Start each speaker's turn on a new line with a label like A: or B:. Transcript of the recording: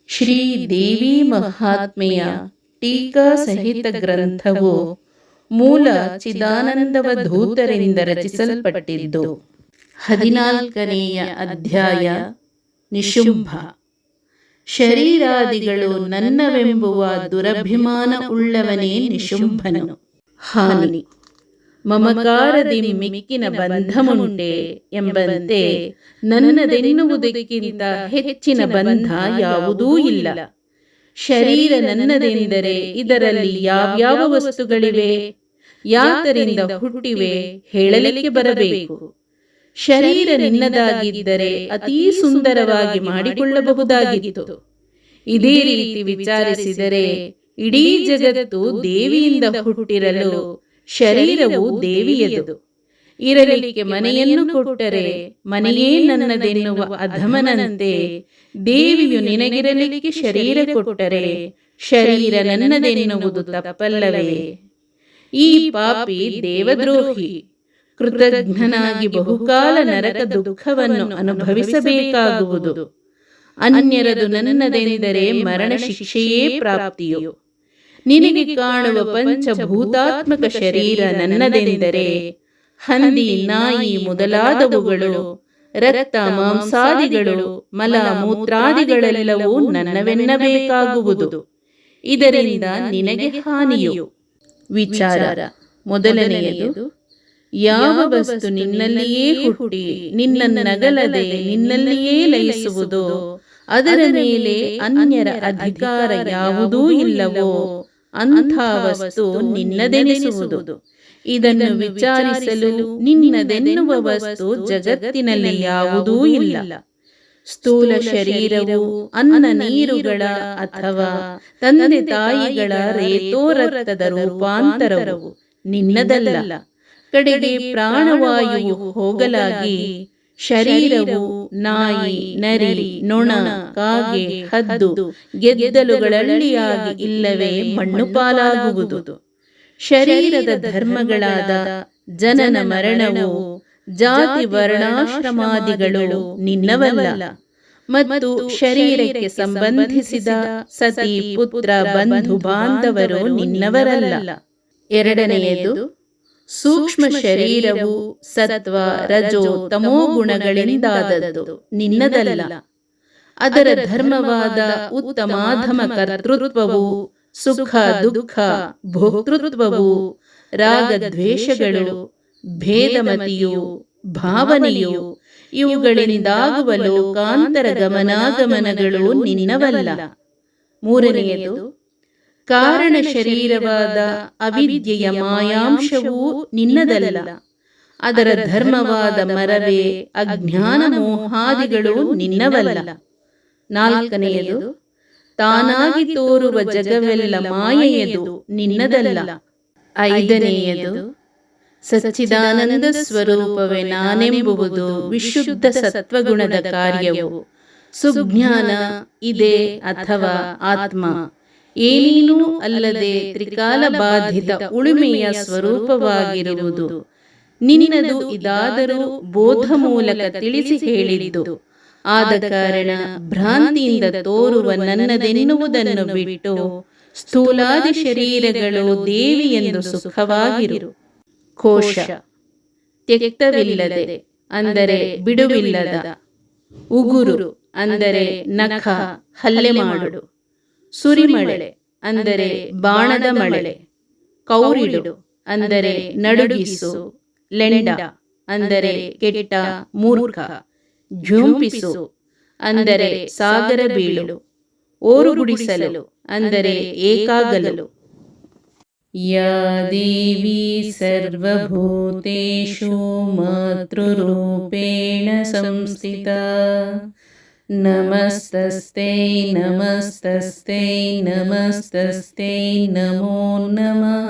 A: ಶ್ರೀ ದೇವಿ ಮಹಾತ್ಮೆಯ ಟೀಕಾ ಸಹಿತ ಗ್ರಂಥವು ಮೂಲ ಚಿದಾನಂದವಧೂತರಿಂದ ರಚಿಸಲ್ಪಟ್ಟಿದ್ದು 14ನೆಯ ಅಧ್ಯಾಯ ನಿಶುಂಭ. ಶರೀರಾದಿಗಳು ನನ್ನವೆಂಬುವ ದುರಭಿಮಾನ ಉಳ್ಳವನೇ ನಿಶುಂಭನು. ಹಾನಿ ಮಮಕಾರದಿ ಮಿಕ್ಕಿನ ಬಂಧಮುಂಟೆ ಎಂಬಂತೆ ನನ್ನದೆನ್ನುವುದಕ್ಕಿಂತ ಹೆಚ್ಚಿನ ಬಂಧ ಯಾವುದೂ ಇಲ್ಲ. ಶರೀರ ನನ್ನದೆಂದರೆ ಇದರಲ್ಲಿ ಯಾವ್ಯಾವ ವಸ್ತುಗಳಿವೆ, ಯಾತರಿಂದ ಹುಟ್ಟಿವೆ ಹೇಳಲಿಕ್ಕೆ ಬರಬೇಕು. ಶರೀರ ನಿನ್ನದಾಗಿದ್ದರೆ ಅತೀ ಸುಂದರವಾಗಿ ಮಾಡಿಕೊಳ್ಳಬಹುದಾಗಿತ್ತು. ಇದೇ ರೀತಿ ವಿಚಾರಿಸಿದರೆ ಇಡೀ ಜಗತ್ತು ದೇವಿಯಿಂದ ಹುಟ್ಟಿರಲು ಶರೀರವು ದೇವಿಯದು. ಇರಲಿಕ್ಕೆ ಮನೆಯನ್ನು ಕೊಟ್ಟರೆ ಮನೆಯೇ ನನ್ನದೆನ್ನುವ ಅಧಮನಂತೆ ದೇವಿಯು ನಿನಗಿರಲಿಕ್ಕೆ ಶರೀರ ಕೊಟ್ಟರೆ ಶರೀರ ನನ್ನದೆನ್ನುವುದು ತಪ್ಪಲ್ಲವೇ? ಈ ಪಾಪಿ ದೇವದ್ರೋಹಿ ಕೃತಜ್ಞನಾಗಿ ಬಹುಕಾಲ ನರಕ ದುಃಖವನ್ನು ಅನುಭವಿಸಬೇಕಾಗುವುದು. ಅನ್ಯರದು ನನ್ನದೆಂದರೆ ಮರಣ ಶಿಕ್ಷೆಯೇ ಪ್ರಾಪ್ತಿಯು. ನಿನಗೆ ಕಾಣುವ ಪಂಚಭೂತಾತ್ಮಕ ಶರೀರ ನನ್ನದೆಂದರೆ ಹಂದಿ, ನಾಯಿ ಮೊದಲಾದವುಗಳು, ರಕ್ತ ಮಾಂಸಾದಿಗಳು, ಮಲ ಮೂತ್ರಾದಿಗಳೆಲ್ಲವೂ ನನ್ನವೆನ್ನಬೇಕಾಗುವುದು. ಇದರಿಂದ ನಿನಗೆ ಹಾನಿಯು. ವಿಚಾರ ಮೊದಲನೆಯದು, ಯಾವ ವಸ್ತು ನಿನ್ನಲ್ಲಿಯೇ ಹುಟ್ಟಿ ನಿನ್ನನ್ನಗಲದೆ ನಿನ್ನಲ್ಲಿಯೇ ಲಯಿಸುವುದೋ ಅದರ ಮೇಲೆ ಅನ್ಯರ ಅಧಿಕಾರ ಯಾವುದೂ ಇಲ್ಲವೋ ಅಂಥ ವಸ್ತು ನಿನ್ನದೆನಿಸುವುದು. ಇದನ್ನು ವಿಚಾರಿಸಲು ನಿನ್ನದೆನ್ನುವ ವಸ್ತು ಜಗತ್ತಿನಲ್ಲಿ ಯಾವುದೂ ಇಲ್ಲ. ಸ್ಥೂಲ ಶರೀರವು ಅನ್ನ ನೀರುಗಳ ಅಥವಾ ತಂದೆ ತಾಯಿಗಳ ರೇತೋ ರಕ್ತದ ರೂಪಾಂತರವು ನಿನ್ನದಲ್ಲ. ಕಡೆಗೆ ಪ್ರಾಣವಾಯುವು ಹೋಗಲಾಗಿ ಶರೀರವು ನಾಯಿ, ನರಿ, ನೊಣ, ಕಾಗೆ, ಹದ್ದು, ಗೆದ್ದಲುಗಳಳ್ಳಿಯಾಗಿ ಇಲ್ಲವೇ ಮಣ್ಣು ಪಾಲಾಗುವುದು. ಶರೀರದ ಧರ್ಮಗಳಾದ ಜನನ ಮರಣವು, ಜಾತಿ ವರ್ಣಾಶ್ರಮಾದಿಗಳು ನಿನ್ನವಲ್ಲ. ಮತ್ತು ಶರೀರಕ್ಕೆ ಸಂಬಂಧಿಸಿದ ಸತಿ, ಪುತ್ರ, ಬಂಧು ಬಾಂಧವರು ನಿನ್ನವರಲ್ಲ. ಎರಡನೆಯದು, ಸೂಕ್ಷ್ಮ ಶರೀರವು ಸತ್ವ, ರಜೋ, ತಮೋ ಗುಣಗಳಿಂದಾದದ್ದು ನಿನ್ನದಲ್ಲ. ಅದರ ಧರ್ಮವಾದ ಉತ್ತಮಾಧಮ ಕರ್ತೃತ್ವವು, ಸುಖ ದುಃಖ ಭೋಕ್ತೃತ್ವವು, ರಾಗದ್ವೇಷಗಳು, ಭೇದಮತಿಯು, ಭಾವನೆಯು, ಇವುಗಳಿಂದಾಗುವ ಲೋಕಾಂತರ ಗಮನಾಗಮನಗಳು ನಿನ್ನವಲ್ಲ. ಮೂರನೆಯದು, ಕಾರಣ ಶರೀರವಾದ ಅವಿದ್ಯೆಯ ಮಾಯಾಂಶವೂ ನಿನ್ನದಲ್ಲ. ಅದರ ಧರ್ಮವಾದ ಮರವೇ ಅಜ್ಞಾನ ಮೋಹಾದಿಗಳು ನಿನ್ನವಲ್ಲ. ನಾಲ್ಕನೆಯದು, ತಾನಾಗಿ ತೋರುವ ಜಗವೆಲ್ಲ ಮಾಯೆಯದು ನಿನ್ನದಲ್ಲ. ಐದನೆಯದು, ಸಚ್ಚಿದಾನಂದ ಸ್ವರೂಪವೇ ನಾನೆಂಬುವುದು ವಿಶುದ್ಧ ಸತ್ವಗುಣದ ಕಾರ್ಯವು. ಸುಜ್ಞಾನ ಇದೆ ಅಥವಾ ಆತ್ಮ ಏನೇನೂ ಅಲ್ಲದೆ ತ್ರಿಕಾಲ ಬಾಧಿತ ಉಳುಮೆಯ ಸ್ವರೂಪವಾಗಿರುವುದು ನಿನ್ನದು. ಇದಾದರೂ ಬೋಧ ಮೂಲಕ ತಿಳಿಸಿ ಹೇಳಿದ್ದು. ಆದ ಕಾರಣ ಭ್ರಾಂತಿಯಿಂದ ತೋರುವ ನನ್ನದೆನ್ನುವುದನ್ನು ಬಿಟ್ಟು ಸ್ಥೂಲಾದಿ ಶರೀರಗಳು ದೇವಿ ಎಂದು ಸುಖವಾಗಿರು. ಕೋಶ ತ್ಯಕ್ತವಿಲ್ಲದೆ ಅಂದರೆ ಬಿಡುವಿಲ್ಲದ. ಉಗುರು ಅಂದರೆ ನಖ, ಹಲ್ಲೆ ಮಾಡು. ಸುರಿಮಳೆ ಅಂದರೆ ಬಾಣದ ಮಳೆ. ಕೌರಿಡು ಅಂದರೆ ನಡುಗಿಸು. ಲೆಂಡ ಅಂದರೆ ಕೆಟ್ಟ ಮೂರ್ಖ. ಝುಂಪಿಸು ಅಂದರೆ ಸಾಗರ ಬೀಳು. ಓರುಗುಡಿಸಲು ಅಂದರೆ ಏಕಾಗಲು. ಯಾ ದೇವಿ ಸರ್ವಭೂತೇಷು ಮಾತೃರೂಪೇಣ ಸಂಸ್ಥಿತಾ ನಮಸ್ತಸ್ತೈ ನಮಸ್ತಸ್ತೈ ನಮಸ್ತಸ್ತೈ ನಮೋ ನಮಃ.